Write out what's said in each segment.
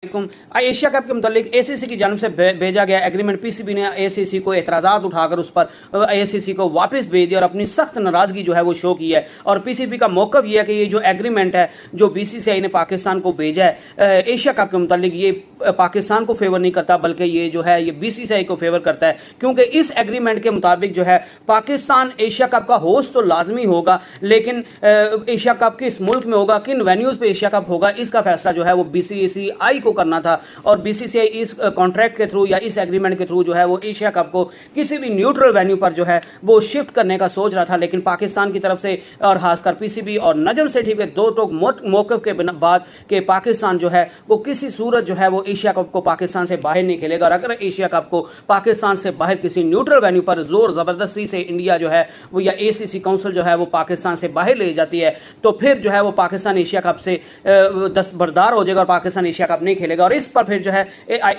Asia cup के मुतालिक ACC की जानब से भेजा गया एग्रीमेंट पीसीबी ने एसीसी को एतराज़ात उठाकर उस पर एसीसी को वापस भेज दिया और अपनी सख्त नाराजगी जो है वो शो की है। और पीसीबी का मौक़िफ़ ये है कि ये जो एग्रीमेंट है जो बीसीसीआई ने पाकिस्तान को भेजा है एशिया कप के मुतालिक, ये पाकिस्तान को फेवर नहीं करता बल्कि ये जो है ये बीसीसीआई को फेवर करता है, क्योंकि इस एग्रीमेंट के मुताबिक जो है पाकिस्तान एशिया कप का होस्ट तो लाजमी होगा, लेकिन एशिया कप किस मुल्क में होगा, किन वेन्यूज़ पे एशिया कप होगा, इसका फैसला जो है वो बीसीसीआई को करना था। और बीसीसीआई इस कॉन्ट्रैक्ट के थ्रू या इस एग्रीमेंट के थ्रू जो है वो एशिया कप को किसी भी न्यूट्रल वेन्यू पर जो है वो शिफ्ट करने का सोच रहा था, लेकिन पाकिस्तान की तरफ से और खासकर पीसीबी और नजम सेठी के दो टोक मौक़िफ़ के बाद के पाकिस्तान जो है वो किसी सूरत जो है वो एशिया कप को पाकिस्तान से बाहर नहीं खेलेगा। और अगर एशिया कप को पाकिस्तान से बाहर किसी न्यूट्रल वेन्यू पर जोर जबरदस्ती से इंडिया जो है वो या एसीसी काउंसिल जो है वो पाकिस्तान से बाहर ले जाती है तो फिर जो है वो पाकिस्तान एशिया कप से दस्तबरदार हो जाएगा और पाकिस्तान एशिया कप नहीं खेलेगा। और इस पर फिर जो है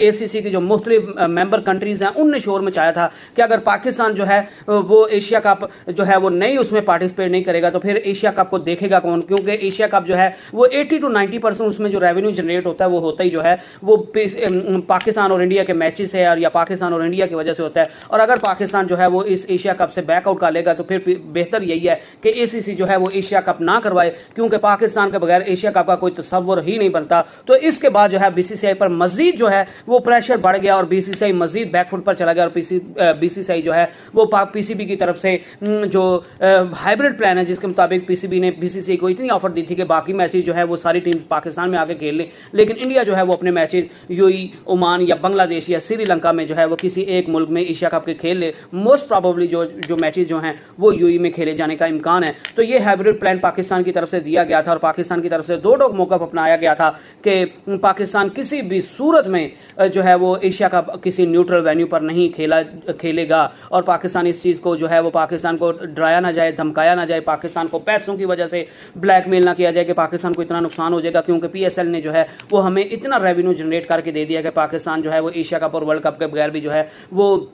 एसीसी की जो मुख्तलिफ मेंबर कंट्रीज हैं उनने शोर मचाया था कि अगर पाकिस्तान जो है वो एशिया कप जो है वो नहीं उसमें पार्टिसिपेट नहीं करेगा तो फिर एशिया कप को देखेगा कौन, क्योंकि एशिया कप जो है वो 80 to 90% उसमें जो रेवेन्यू जनरेट होता है वो होता ही जो है वो पाकिस्तान और इंडिया के मैचेस है या पाकिस्तान और इंडिया की वजह से होता है। और अगर पाकिस्तान जो है वो इस एशिया कप से बैकआउट कर लेगा तो फिर बेहतर यही है कि एसीसी जो है वो एशिया कप ना करवाए, क्योंकि पाकिस्तान के बगैर एशिया कप का कोई तस्वर ही नहीं बनता। तो इसके बाद जो है बीसीसीआई पर मजीद जो है वो प्रेशर बढ़ गया और बीसीसीआई मजीद बैकफुट पर चला गया और बीसीसीआई जो है वो पीसीबी की तरफ से जो हाइब्रिड प्लान है जिसके मुताबिक पीसीबी ने बीसीसीआई को इतनी ऑफर दी थी कि बाकी मैचेस जो है वो सारी टीम पाकिस्तान में आके खेल लें, लेकिन इंडिया जो है वो अपने मैचेस यूएई, ओमान या बांग्लादेश या श्रीलंका में जो है वो किसी एक मुल्क में एशिया कप के खेल ले। मोस्ट प्रोबेबली जो मैचेस जो हैं वो यूएई में खेले जाने का इम्कान है। तो ये हाइब्रिड प्लान पाकिस्तान की तरफ से दिया गया था और पाकिस्तान की तरफ से दो टोक मौक़िफ़ अपनाया गया था कि पाकिस्तान किसी भी सूरत में जो है वो एशिया कप किसी न्यूट्रल वेन्यू पर नहीं खेलेगा और पाकिस्तान इस चीज़ को जो है वो पाकिस्तान को डराया ना जाए, धमकाया ना जाए, पाकिस्तान को पैसों की वजह से ब्लैकमेल ना किया जाए कि पाकिस्तान को इतना नुकसान हो जाएगा, क्योंकि पीएसएल ने जो है वो हमें इतना रेवेन्यू जनरेट करके दे दिया कि पाकिस्तान जो है वो एशिया कप और वर्ल्ड कप के बगैर भी जो है वो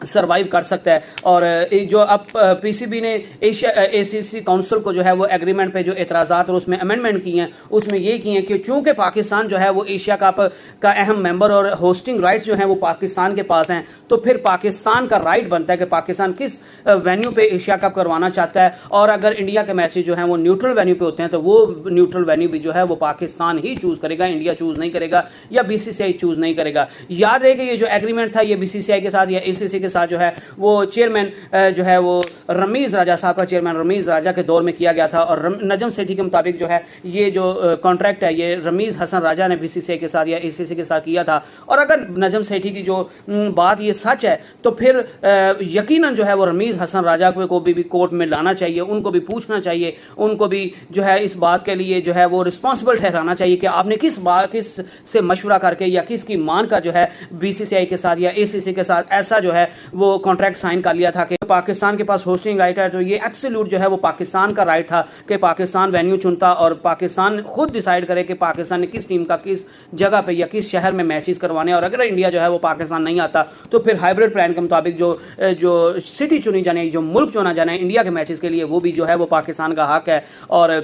सरवाइव कर सकता है। और जो अब पीसीबी ने एसीसी काउंसिल को जो है वो एग्रीमेंट पे जो एतराज़ात और उसमें अमेंडमेंट किए हैं उसमें ये किए हैं कि चूंकि पाकिस्तान जो है वो एशिया कप का अहम मेंबर और होस्टिंग राइट्स जो हैं वो पाकिस्तान के पास हैं, तो फिर पाकिस्तान का राइट बनता है कि पाकिस्तान किस वेन्यू पे एशिया कप करवाना चाहता है। और अगर इंडिया के मैचेज जो हैं वो न्यूट्रल वेन्यू पे होते हैं तो वो न्यूट्रल वेन्यू भी जो है वो पाकिस्तान ही चूज करेगा, इंडिया चूज नहीं करेगा या बीसीसीआई चूज नहीं करेगा। याद रहे कि ये जो एग्रीमेंट था ये बीसीसीआई के साथ या एसीसी के साथ जो है वो चेयरमैन जो है वो रमीज राजा साहब का चेयरमैन रमीज राजा के दौर में किया गया था। और नजम सेठी के मुताबिक जो है ये जो कॉन्ट्रैक्ट है ये रमीज हसन राजा ने बीसीसीआई के साथ या एसीसी के साथ किया था। और अगर नजम सेठी की जो बात ये सच है तो फिर यकीनन जो है वो रमीज हसन राजा को भी कोर्ट में लाना चाहिए, उनको भी पूछना चाहिए, उनको भी जो है इस बात के लिए जो है वो रिस्पॉन्सिबल ठहराना चाहिए कि आपने किस से मशवरा करके या किसकी मान का जो है बीसीसीआई के साथ या एसीसी के साथ ऐसा जो है वो कॉन्ट्रैक्ट साइन कर लिया था कि पाकिस्तान के पास होस्टिंग राइट है। तो ये एब्सोल्यूट जो है वो पाकिस्तान का राइट था कि पाकिस्तान वेन्यू चुनता और पाकिस्तान खुद डिसाइड करे कि पाकिस्तान ने किस टीम का किस जगह पे या किस शहर में मैचेस करवाने। और अगर इंडिया जो है वो पाकिस्तान नहीं आता तो फिर हाइब्रिड प्लान के मुताबिक जो सिटी चुनी जाने, जो मुल्क चुना जाना है इंडिया के मैचेस के लिए, वो भी जो है वो पाकिस्तान का हक है। और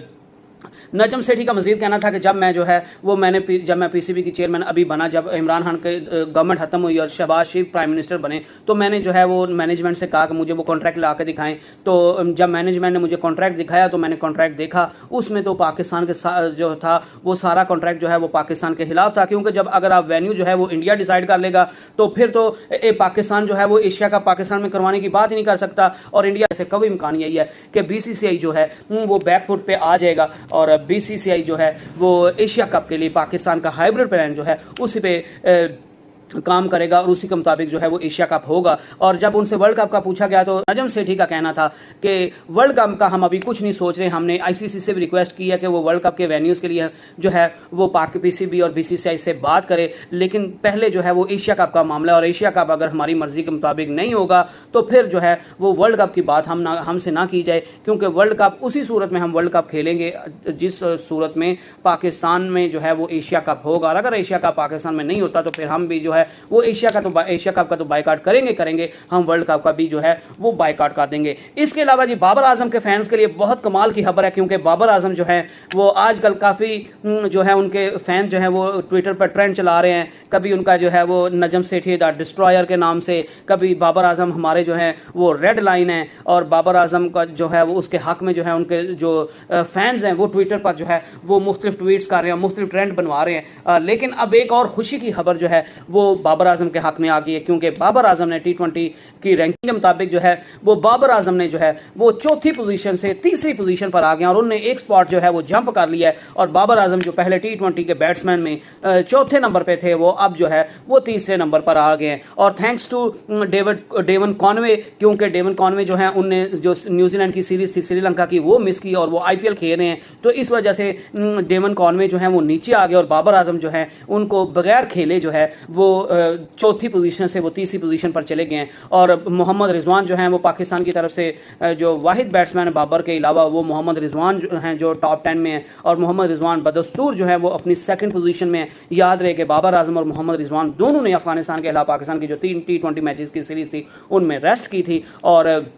नजम सेठी का मजीद कहना था कि जब मैं पीसीबी की चेयरमैन अभी बना, जब इमरान खान के गवर्नमेंट खत्म हुई और शहबाज शरीफ प्राइम मिनिस्टर बने, तो मैंने जो है वो मैनेजमेंट से कहा कि मुझे वो कॉन्ट्रैक्ट ला के दिखाएं। तो जब मैनेजमेंट ने मुझे कॉन्ट्रैक्ट दिखाया तो मैंने कॉन्ट्रैक्ट देखा, उसमें तो पाकिस्तान के जो था वो सारा कॉन्ट्रैक्ट जो है वो पाकिस्तान के खिलाफ था, क्योंकि जब अगर आप वेन्यू जो है वो इंडिया डिसाइड कर लेगा तो फिर तो पाकिस्तान जो है वो एशिया का पाकिस्तान में करवाने की बात ही नहीं कर सकता। और इंडिया से कभी इम्कान यही है कि बीसीसीआई जो है वो बैकफुट पे आ जाएगा और बीसीसीआई जो है वो एशिया कप के लिए पाकिस्तान का हाइब्रिड प्लान जो है उसी पे काम करेगा और उसी के मुताबिक जो है वो एशिया कप होगा। और जब उनसे वर्ल्ड कप का पूछा गया तो नजम सेठी का कहना था कि वर्ल्ड कप का हम अभी कुछ नहीं सोच रहे, हमने आईसीसी से भी रिक्वेस्ट की है कि वो वर्ल्ड कप के वेन्यूज़ के लिए जो है वो पीसीबी और बीसीसीआई से बात करे, लेकिन पहले जो है वो एशिया कप का मामला और एशिया कप अगर हमारी मर्जी के मुताबिक नहीं होगा तो फिर जो है वो वर्ल्ड कप की बात हमसे ना की जाए, क्योंकि वर्ल्ड कप उसी सूरत में हम वर्ल्ड कप खेलेंगे जिस सूरत में पाकिस्तान में जो है वो एशिया कप होगा। और अगर एशिया कप पाकिस्तान में नहीं होता तो फिर हम भी जो है है वो एशिया कप का तो बायकॉट करेंगे, हम वर्ल्ड कप का भी जो है वो बायकॉट कर देंगे। इसके अलावा जी बाबर आजम के फैंस के लिए बहुत कमाल की खबर है, क्योंकि बाबर आजम जो है वो आजकल काफ़ी जो है उनके फैन जो है वो ट्विटर पर ट्रेंड चला रहे हैं। कभी उनका जो है वो नजम सेठी द डिस्ट्रॉयर के नाम से, कभी बाबर आजम हमारे जो है वो रेड लाइन है, और बाबर आजम का जो है वो उसके हक में जो है उनके जो फैंस हैं वो ट्विटर पर जो है वो मुख्तलिफ ट्वीट्स कर रहे हैं, मुख्तलिफ ट्रेंड बनवा रहे हैं। लेकिन अब एक और खुशी की खबर जो है वो बाबर आजम के हक में आ गई है, क्योंकि बाबर आजम ने T20 की रैंकिंग के मुताबिक जो है वो बाबर आजम ने जो है वो चौथी पोजीशन से तीसरी पोजीशन पर आ गया, और उन्होंने एक स्पॉट जो है वो जंप कर लिया है। और बाबर आजम जो पहले T20 के बैट्समैन में चौथे नंबर पे थे, वो अब जो है वो तीसरे नंबर पर आ गए हैं। और थैंक्स टू डेवन कॉनवे, क्योंकि डेवन कॉनवे जो है उनने जो न्यूजीलैंड की सीरीज थी श्रीलंका की वो मिस की, और वो IPL खेल रहे हैं, तो इस वजह से डेवन कॉनवे जो है वो नीचे आ गए, और बाबर आजम जो है उनको बगैर खेले जो है वो चौथी पोजीशन से वो तीसरी पोजीशन पर चले गए हैं। और मोहम्मद रिजवान जो हैं वो पाकिस्तान की तरफ से जो वाहिद बैट्समैन बाबर के अलावा वो मोहम्मद रिजवान हैं जो टॉप 10 में है, और मोहम्मद रिजवान बदस्तूर जो है वो अपनी सेकंड पोजीशन में। याद रहे कि बाबर आजम और मोहम्मद रिजवान दोनों ने अफगानिस्तान के खिलाफ पाकिस्तान की जो 3 T20 मैचेस की सीरीज थी उनमें रेस्ट की थी, और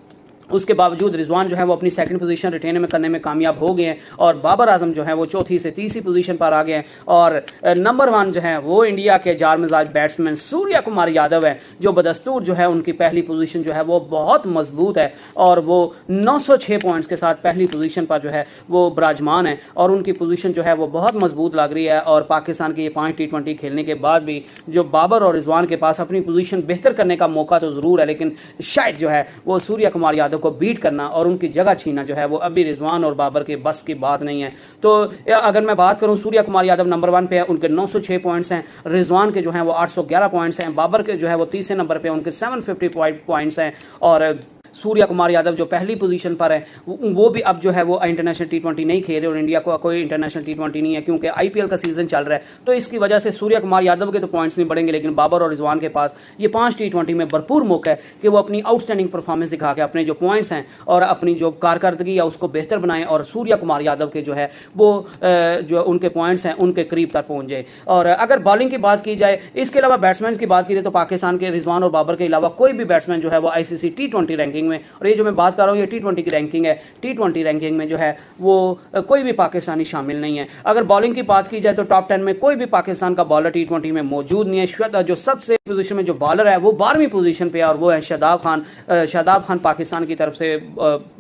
उसके बावजूद रिजवान जो है वो अपनी सेकंड पोजीशन रिटेन में करने में कामयाब हो गए हैं, और बाबर आजम जो है वो चौथी से तीसरी पोजीशन पर आ गए हैं। और नंबर 1 जो है वो इंडिया के जार मिजाज बैट्समैन सूर्या कुमार यादव है, जो बदस्तूर जो है उनकी पहली पोजीशन जो है वो बहुत मजबूत है, और वो 906 पॉइंट्स के साथ पहली पोजीशन पर जो है वो विराजमान है, और उनकी पोजीशन जो है वो बहुत मजबूत लग रही है। और पाकिस्तान के ये 5 T20 खेलने के बाद भी जो बाबर और रिजवान के पास अपनी पोजीशन बेहतर करने का मौका तो जरूर है, लेकिन शायद जो है वो सूर्या कुमार यादव को बीट करना और उनकी जगह छीनना जो है वो अभी रिजवान और बाबर के बस की बात नहीं है। तो अगर मैं बात करूं, सूर्या कुमार यादव नंबर 1 पे है, उनके 906 पॉइंट्स हैं, रिजवान के जो हैं वो 811 पॉइंट्स हैं, बाबर के जो है वो तीसरे नंबर पे उनके 750 पॉइंट्स हैं, और सूर्या कुमार यादव जो पहली पोजीशन पर है वो भी अब जो है वो इंटरनेशनल T20 नहीं खेल रहे, और इंडिया को कोई इंटरनेशनल T20 नहीं है क्योंकि IPL का सीजन चल रहा है। तो इसकी वजह से सूर्या कुमार यादव के तो पॉइंट्स नहीं बढ़ेंगे, लेकिन बाबर और रिजवान के पास ये 5 T20 में भरपूर मौका है कि वो अपनी आउटस्टैंडिंग परफॉर्मेंस दिखा के अपने जो पॉइंट्स हैं और अपनी जो कारकर्दगी है उसको बेहतर बनाएं, और सूर्या कुमार यादव के जो है वो जो उनके पॉइंट्स हैं उनके करीब तक पहुंच जाए। और अगर बॉलिंग की बात की जाए, इसके अलावा बैट्समैन की बात की जाए, तो पाकिस्तान के रिजवान और बाबर के अलावा कोई भी बैट्समैन जो है वो ICC T20 रैंकिंग में, और ये जो मैं बात कर रहा हूं ये T20 की रैंकिंग है, T20 रैंकिंग में जो है वो कोई भी पाकिस्तानी शामिल नहीं है। अगर बॉलिंग की बात की जाए तो टॉप 10 में कोई भी पाकिस्तान का बॉलर T20 में मौजूद नहीं है। जो सबसे पोजीशन में जो बॉलर है वो 12वीं पोजीशन पे है, और वो है शादाब खान। शादाब खान पाकिस्तान की तरफ से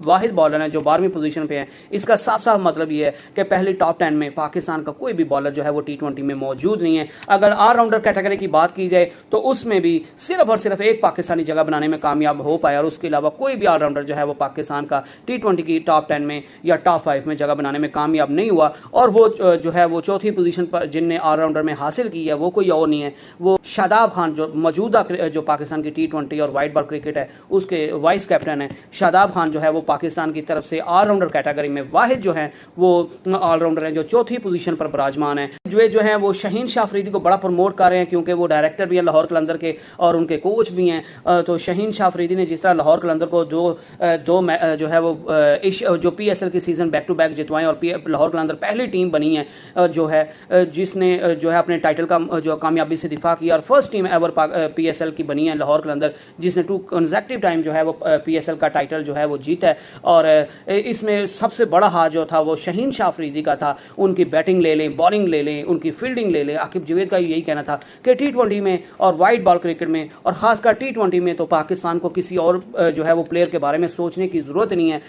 वाहिद बॉलर है जो 12वीं पोजीशन पे है। इसका साफ साफ मतलब ये है कि पहले टॉप 10 में पाकिस्तान का कोई भी बॉलर जो है वो T20 में मौजूद नहीं है। अगर ऑलराउंडर कैटेगरी की बात की जाए तो उसमें भी सिर्फ और सिर्फ एक पाकिस्तानी जगह बनाने में कामयाब हो पाया, और उसके अलावा कोई भी ऑलराउंडर जो है वो पाकिस्तान का T20 की टॉप 10 में या टॉप 5 में जगह बनाने में कामयाब नहीं हुआ। और वो जो है वो चौथी पोजीशन पर जिनने ऑलराउंडर में हासिल की है वो कोई और नहीं है, वो शादाब खान जो मौजूदा जो पाकिस्तान की T20 और वाइट बॉल क्रिकेट है उसके वाइस कैप्टन है। शादाब खान जो है वो पाकिस्तान की तरफ से ऑलराउंडर कैटेगरी में वाहिद जो है वो ऑलराउंडर है जो चौथी पोजीशन पर विराजमान है। जो है वो शाहीन शाह अफरीदी को बड़ा प्रमोट कर रहे हैं, क्योंकि वो डायरेक्टर भी है लाहौर कलंदर के और उनके कोच भी हैं। तो शाहीन शाह अफरीदी ने जिस तरह लाहौर कलंदर को दो जो है वो जो PSL की सीजन बैक टू बैक जितवाएं, और लाहौर कलंदर पहली टीम बनी है जो है जिसने जो है अपने टाइटल का जो कामयाबी से दिफा किया, और फर्स्ट टीम एवर PSL की बनी है लाहौर कलंदर जिसने 2 कंसेक्टिव टाइम जो है वो PSL का टाइटल जो है वो जीता है। और इसमें सबसे बड़ा हाथ जो था वो शाहीन शाह अफरीदी का था। उनकी बैटिंग ले लें, बॉलिंग ले लें, उनकी फील्डिंग ले लें। आकिब जावेद का यही कहना था कि T20 में और वाइट बॉल क्रिकेट में और खासकर T20 में तो पाकिस्तान को किसी और जो है वो प्लेयर के बारे में सोचने की जरूरत नहीं है।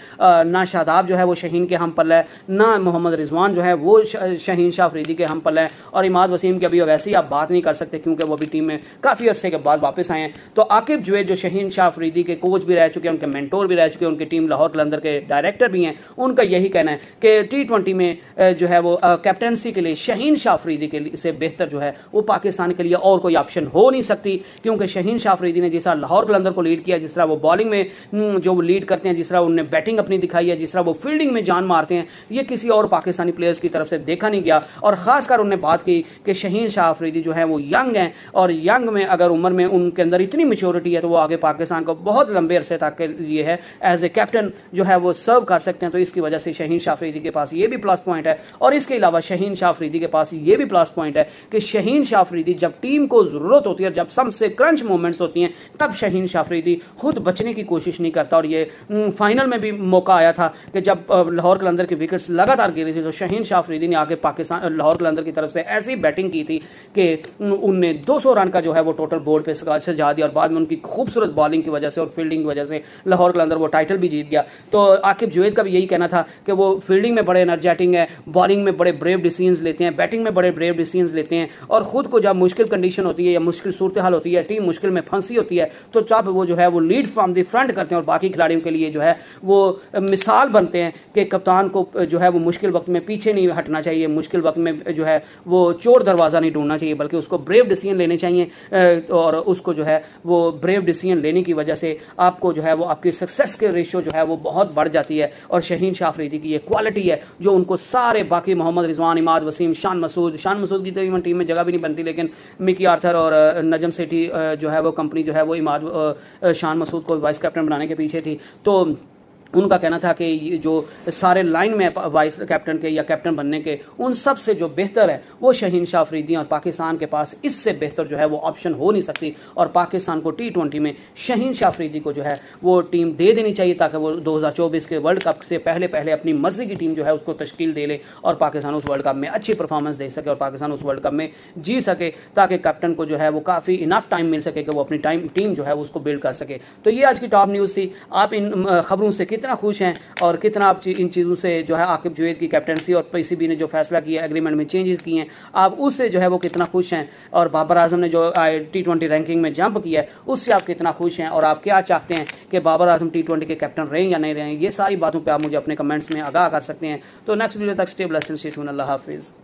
ना शादाब जो है वो शाहीन के हम पल्ला है, ना मोहम्मद रिजवान जो है वो शाहीन शाह अफरीदी के हम पल्ला है, और इमाद वसीम की अभी वैसे ही आप बात नहीं कर सकते क्योंकि वो अभी टीम में काफ़ी अरसे के बाद वापस आए हैं। तो आकिब जावेद जो शाहीन शाह अफरीदी के कोच भी रह चुके हैं, उनके मेंटोर भी रह चुके हैं, उनकी टीम लाहौर कलंदर के डायरेक्टर भी हैं, उनका यही कहना है कि T20 में जो है वो कैप्टनसी के लिए शाहीन शाह अफरीदी के से बेहतर जो है वो पाकिस्तान के लिए और कोई ऑप्शन हो नहीं सकती, क्योंकि शाहीन शाह अफरीदी ने जिस तरह लाहौर कलंदर को लीड किया, जिस तरह वो बॉलिंग में जो वो लीड करते हैं, जिस तरह उन्होंने बैटिंग अपनी दिखाई है, जिस तरह वो फील्डिंग में जान मारते हैं, ये किसी और पाकिस्तानी प्लेयर्स की तरफ से देखा नहीं गया। और खासकर उन्होंने बात की कि शाहीन शाह अफरीदी जो है वो यंग हैं, और यंग में अगर उम्र में उनके अंदर इतनी मैच्योरिटी है तो वो आगे पाकिस्तान को बहुत लंबे अरसे तक के लिए है एज ए कैप्टन जो है वो सर्व कर सकते हैं। तो इसकी वजह से शाहीन शाह अफरीदी के पास ये भी प्लस पॉइंट है। और इसके अलावा शाहीन शाह अफरीदी के पास ये भी प्लस पॉइंट है कि शाहीन शाह अफरीदी जब टीम को जरूरत होती है, जब सबसे क्रंच मोमेंट्स होती हैं, तब शाहीन शाह अफरीदी खुद बचने की कोशिश नहीं करता। और ये फाइनल में भी मौका आया था कि जब लाहौर कलंदर की विकेट्स लगातार गिरी थी तो शाहीन शाह अफरीदी ने आके पाकिस्तान लाहौर कलंदर की तरफ से ऐसी बैटिंग की थी कि उनने 200 रन का जो है वो टोटल बोर्ड पे सजा दिया और बाद में उनकी खूबसूरत बॉलिंग की वजह से और फील्डिंग की वजह से लाहौर कलंदर वो टाइटल भी जीत गया। तो आकिब जुवैद का भी यही कहना था कि वो फील्डिंग में बड़े एनर्जेटिक है, बॉलिंग में बड़े ब्रेव डिसीजंस लेते हैं, बैटिंग में बड़े ब्रेव डिसीजंस लेते हैं और खुद को जब मुश्किल कंडीशन होती है या मुश्किल सूरत हाल होती है, टीम मुश्किल में फंसी होती है, तो तब वो जो है वो लीड फ्रॉम द फ्रंट करते हैं और बाकी खिलाड़ियों के लिए जो है वो मिसाल बनते हैं कि कप्तान को जो है वो मुश्किल वक्त में पीछे नहीं हटना चाहिए, मुश्किल वक्त में जो है वो चोर दरवाजा नहीं ढूंढना चाहिए, बल्कि उसको ब्रेव डिसीजन लेने चाहिए और उसको जो है वो ब्रेव डिसीजन लेने की वजह से आपको जो है वो आपकी सक्सेस के रेशियो जो है वो बहुत बढ़ जाती है। और शाहीन शाह अफरीदी की ये क्वालिटी है जो उनको सारे बाकी मोहम्मद रिजवान, इमाद वसीम, शान मसूद की तकरीबन टीम में जगह भी नहीं बनती, लेकिन मिकी आर्थर और नजम सेठी जो है वो कंपनी जो है वो इमाद शान मसूद को वाइस कैप्टन बनाने के पीछे थी। तो उनका कहना था कि ये जो सारे लाइन में वाइस कैप्टन के या कैप्टन बनने के उन सब से जो बेहतर है वो शाहीन शाह अफरीदी, और पाकिस्तान के पास इससे बेहतर जो है वो ऑप्शन हो नहीं सकती और पाकिस्तान को T20 में शाहीन शाह अफरीदी को जो है वो टीम दे देनी चाहिए ताकि वो 2024 के वर्ल्ड कप से पहले अपनी मर्जी की टीम जो है उसको तश्कील दे ले और पाकिस्तान उस वर्ल्ड कप में अच्छी परफॉर्मेंस दे सके और पाकिस्तान उस वर्ल्ड कप में जी सके, ताकि कैप्टन को जो है वो काफ़ी इनफ टाइम मिल सके कि वो अपनी टीम जो है उसको बिल्ड कर सके। तो ये आज की टॉप न्यूज़ थी। आप इन खबरों से कितना खुश हैं और कितना आप इन चीज़ों से जो है आकिब जुवैद की कैप्टनसी और पीसीबी ने जो फैसला किया, एग्रीमेंट में चेंजेस किए हैं, आप उससे जो है वो कितना खुश हैं, और बाबर आजम ने जो T20 रैंकिंग में जंप किया है उससे आप कितना खुश हैं, और आप क्या चाहते हैं कि बाबर आजम T20 के कैप्टन रहें या नहीं रहें, ये सारी बातों पर आप मुझे अपने कमेंट्स में आगाह कर सकते हैं। तो नेक्स्ट वीडियो तक stay blessed and stay tuned. अल्लाह हाफिज़।